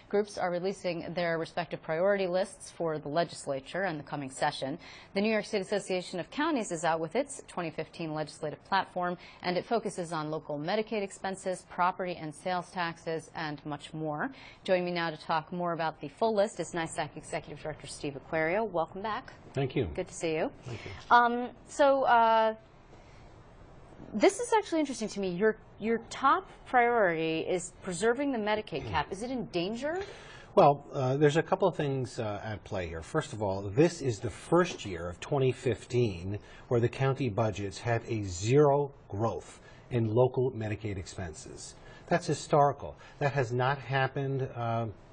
Groups are releasing their respective priority lists for the legislature and the coming session. The New York State Association of Counties is out with its 2015 legislative platform, and it focuses on local Medicaid expenses, property and sales taxes, and much more. Joining me now to talk more about the full list is NYSAC Executive Director Steve Aquario. Welcome back. Thank you. Good to see you. Thank you. This is actually interesting to me. Your top priority is preserving the Medicaid cap. Is it in danger? Well, there's a couple of things at play here. First of all, this is the first year of 2015 where the county budgets had a zero growth in local Medicaid expenses. That's historical. That has not happened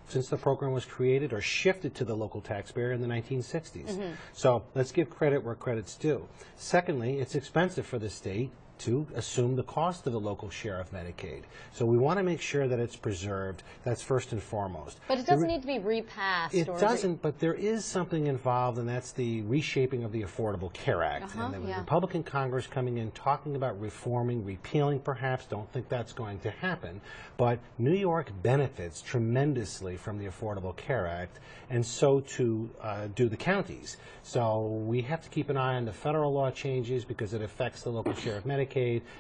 since the program was created or shifted to the local taxpayer in the 1960s. So let's give credit where credit's due. Secondly, it's expensive for the state to assume the cost of the local share of Medicaid. So we want to make sure that it's preserved. That's first and foremost. But it doesn't need to be repassed. It doesn't, but there is something involved, and that's the reshaping of the Affordable Care Act. And the Republican Congress coming in talking about reforming, repealing perhaps, don't think that's going to happen. But New York benefits tremendously from the Affordable Care Act, and so too do the counties. So we have to keep an eye on the federal law changes because it affects the local share of Medicaid.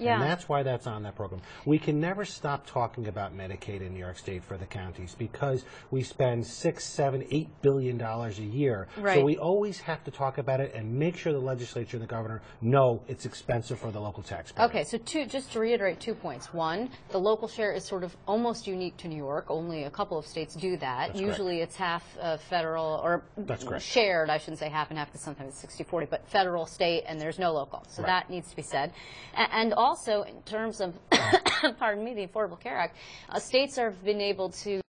And that's why that's on that program. We can never stop talking about Medicaid in New York State for the counties because we spend $6, $7, $8 billion a year. Right. So we always have to talk about it and make sure the legislature and the governor know it's expensive for the local taxpayer. Okay, so just to reiterate 2 points. One, the local share is sort of almost unique to New York. Only a couple of states do that. That's Usually correct. it's half federal, or shared, I shouldn't say half and half because sometimes it's 60-40, but federal, state, and there's no local. So that needs to be said. And also, in terms of, pardon me, the Affordable Care Act, states have been able to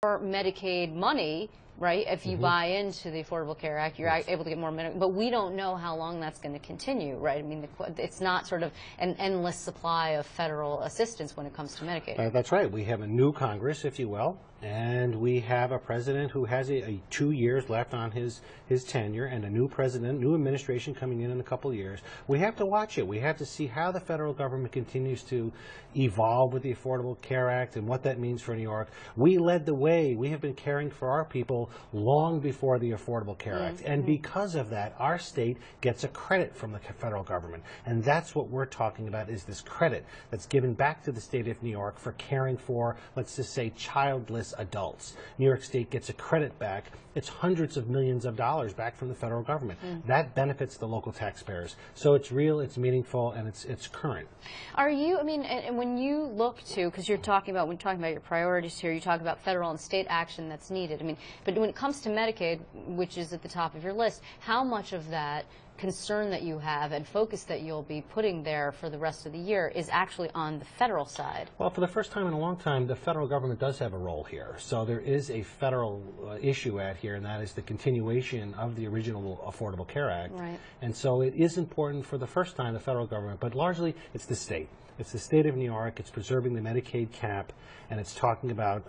more Medicaid money, right? If you buy into the Affordable Care Act, you're able to get more Medicaid. But we don't know how long that's going to continue, right? I mean, it's not sort of an endless supply of federal assistance when it comes to Medicaid. That's right. We have a new Congress, if you will, and we have a president who has 2 years left on his tenure, and a new president, new administration coming in a couple of years. We have to watch it. We have to see how the federal government continues to evolve with the Affordable Care Act and what that means for New York. We led the way. We have been caring for our people long before the Affordable Care Act, and because of that, our state gets a credit from the federal government, and that's what we're talking about, is this credit that's given back to the state of New York for caring for, let's just say, childless adults. New York State gets a credit back. It's hundreds of millions of dollars back from the federal government. That benefits the local taxpayers. So it's real, it's meaningful, and it's current. Are you, I mean, and when you look to, because you're talking about, when you're talking about your priorities here, you talk about federal and state action that's needed. I mean, but when it comes to Medicaid, which is at the top of your list, how much of that concern that you have and focus that you'll be putting there for the rest of the year is actually on the federal side? Well, for the first time in a long time, the federal government does have a role here. So there is a federal issue at here, and that is the continuation of the original Affordable Care Act. Right. And so it is important for the first time, the federal government, but largely it's the state. It's the state of New York. It's preserving the Medicaid cap, and it's talking about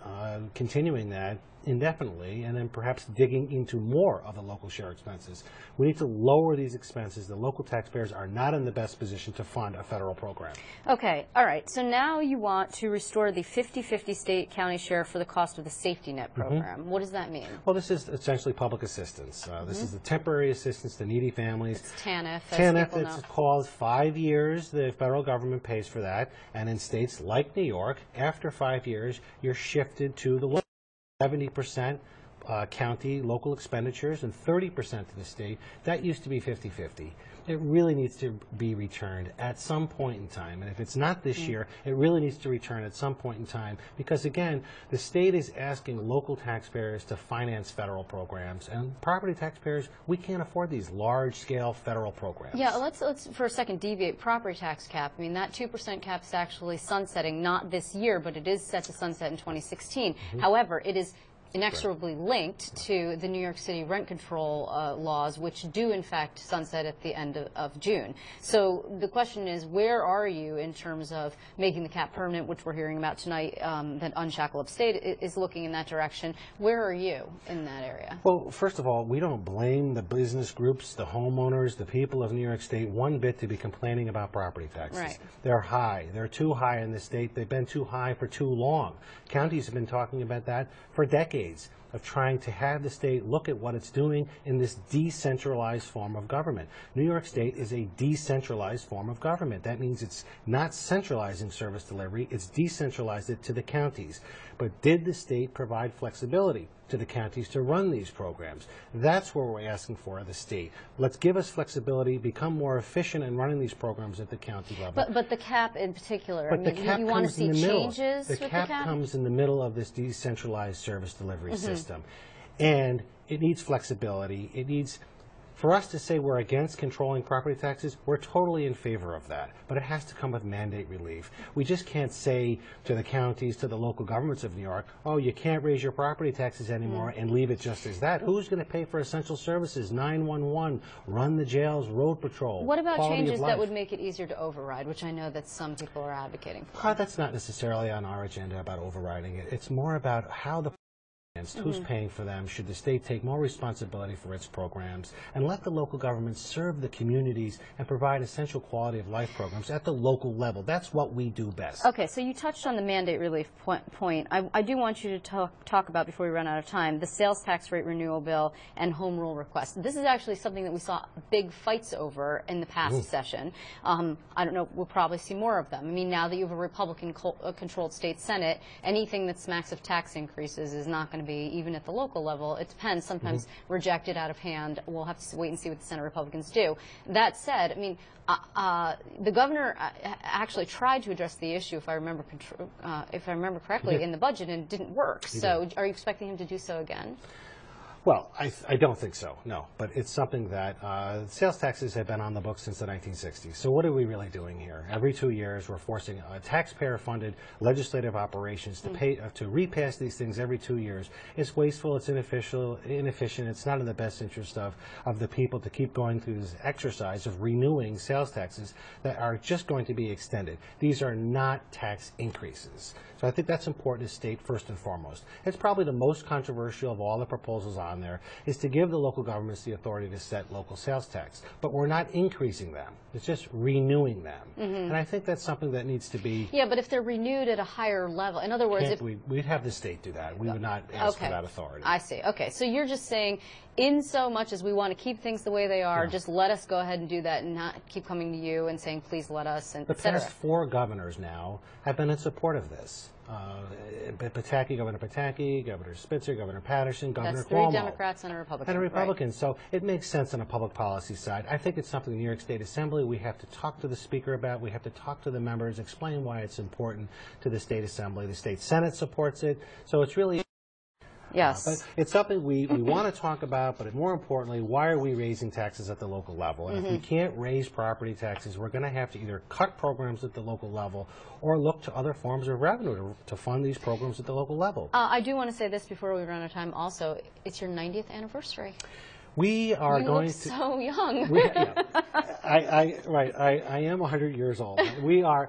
continuing that indefinitely, and then perhaps digging into more of the local share expenses. We need to lower these expenses. The local taxpayers are not in the best position to fund a federal program. Okay. All right. So now you want to restore the 50-50 state-county share for the cost of the safety net program. What does that mean? Well, this is essentially public assistance. This is the temporary assistance to needy families. It's TANF. TANF, it's called 5 years. The federal government pays for that. And in states like New York, after 5 years, you're shifted to the local. 70% county local expenditures and 30% to the state. That used to be 50-50. It really needs to be returned at some point in time. And if it's not this year, it really needs to return at some point in time because, again, the state is asking local taxpayers to finance federal programs. And property taxpayers, we can't afford these large-scale federal programs. Yeah, let's for a second deviate. Property tax cap. I mean, that 2% cap is actually sunsetting, not this year, but it is set to sunset in 2016. However, it is inexorably linked to the New York City rent control laws, which do in fact sunset at the end of June. So the question is, where are you in terms of making the cap permanent, which we're hearing about tonight, that Unshackle Upstate is looking in that direction. Where are you in that area? Well, first of all, we don't blame the business groups, the homeowners, the people of New York State one bit to be complaining about property taxes. Right. They're high. They're too high in the state. They've been too high for too long. Counties have been talking about that for decades, of trying to have the state look at what it's doing in this decentralized form of government. New York State is a decentralized form of government. That means it's not centralizing service delivery, it's decentralized it to the counties. But did the state provide flexibility to the counties to run these programs? That's what we're asking for of the state. Let's give us flexibility, become more efficient in running these programs at the county level. But the cap in particular, But I the mean, cap you want to comes in see the middle. changes The with cap the cap? comes in the middle of this decentralized service delivery system. And it needs flexibility. It needs, for us to say we're against controlling property taxes, we're totally in favor of that. But it has to come with mandate relief. We just can't say to the counties, to the local governments of New York, oh, you can't raise your property taxes anymore and leave it just as that. Who's going to pay for essential services, 911, run the jails, road patrol? What about quality of changes that life? would make it easier to override, which I know that some people are advocating for? That's not necessarily on our agenda about overriding it. It's more about how the who's paying for them. Should the state take more responsibility for its programs and let the local governments serve the communities and provide essential quality of life programs at the local level? That's what we do best. Okay, so you touched on the mandate relief point. I do want you to talk about, before we run out of time, the sales tax rate renewal bill and home rule request. This is actually something that we saw big fights over in the past session. I don't know, we'll probably see more of them. I mean, now that you have a Republican-controlled state Senate, anything that smacks of tax increases is not going to be, even at the local level, it depends, sometimes rejected out of hand. We'll have to wait and see what the Senate Republicans do. That said, I mean, the governor actually tried to address the issue, if I remember correctly, in the budget, and it didn't work. So are you expecting him to do so again? Well, I don't think so, no. But it's something that sales taxes have been on the books since the 1960s. So what are we really doing here? Every 2 years, we're forcing taxpayer-funded legislative operations to pay to repass these things every 2 years. It's wasteful. It's inefficient. It's not in the best interest of the people to keep going through this exercise of renewing sales taxes that are just going to be extended. These are not tax increases. So I think that's important to state first and foremost. It's probably the most controversial of all the proposals on there, is to give the local governments the authority to set local sales tax. But we're not increasing them. It's just renewing them. And I think that's something that needs to be... Yeah, but if they're renewed at a higher level, in other words... We'd have the state do that. We would not ask for that authority. I see. Okay, so you're just saying, in so much as we want to keep things the way they are, just let us go ahead and do that and not keep coming to you and saying, please let us, and et cetera. The past 4 governors now have been in support of this. Governor Pataki, Governor Spitzer, Governor Patterson, Governor Cuomo. That's 3 Democrats and a Republican. And a Republican. Right. So it makes sense on a public policy side. I think it's something the New York State Assembly we have to talk to the Speaker about. We have to talk to the members, explain why it's important to the State Assembly. The State Senate supports it. So it's really... Yes. But it's something we want to talk about, but more importantly, why are we raising taxes at the local level? And if we can't raise property taxes, we're going to have to either cut programs at the local level or look to other forms of revenue to fund these programs at the local level. I do want to say this before we run out of time also. It's your 90th anniversary. We are you going look to... so young. I am 100 years old. We are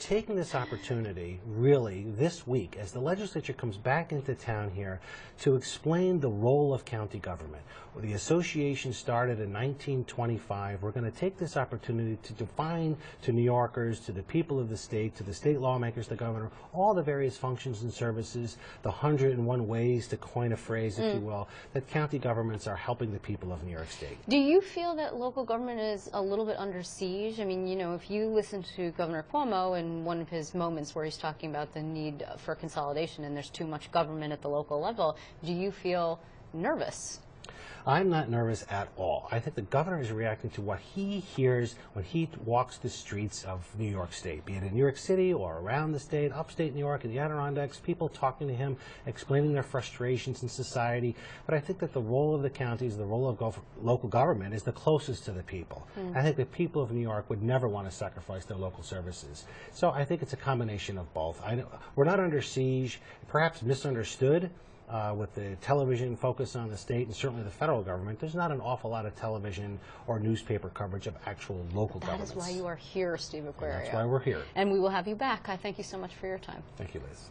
taking this opportunity, really, this week, as the legislature comes back into town here, to explain the role of county government. The association started in 1925. We're going to take this opportunity to define to New Yorkers, to the people of the state, to the state lawmakers, the governor, all the various functions and services, the 101 ways, to coin a phrase, if you will, that county governments are helping the people of New York State. Do you feel that local government is a little bit under siege? I mean, you know, if you listen to Governor Cuomo in one of his moments where he's talking about the need for consolidation and there's too much government at the local level, do you feel nervous? I'm not nervous at all. I think the governor is reacting to what he hears when he walks the streets of New York State, be it in New York City or around the state, upstate New York, and the Adirondacks, people talking to him, explaining their frustrations in society. But I think that the role of the counties, the role of local government is the closest to the people. I think the people of New York would never want to sacrifice their local services. So I think it's a combination of both. We're not under siege, perhaps misunderstood. with the television focus on the state and certainly the federal government, there's not an awful lot of television or newspaper coverage of actual local governments. That is why you are here, Steve Aquario. That's why we're here. And we will have you back. I thank you so much for your time. Thank you, Liz.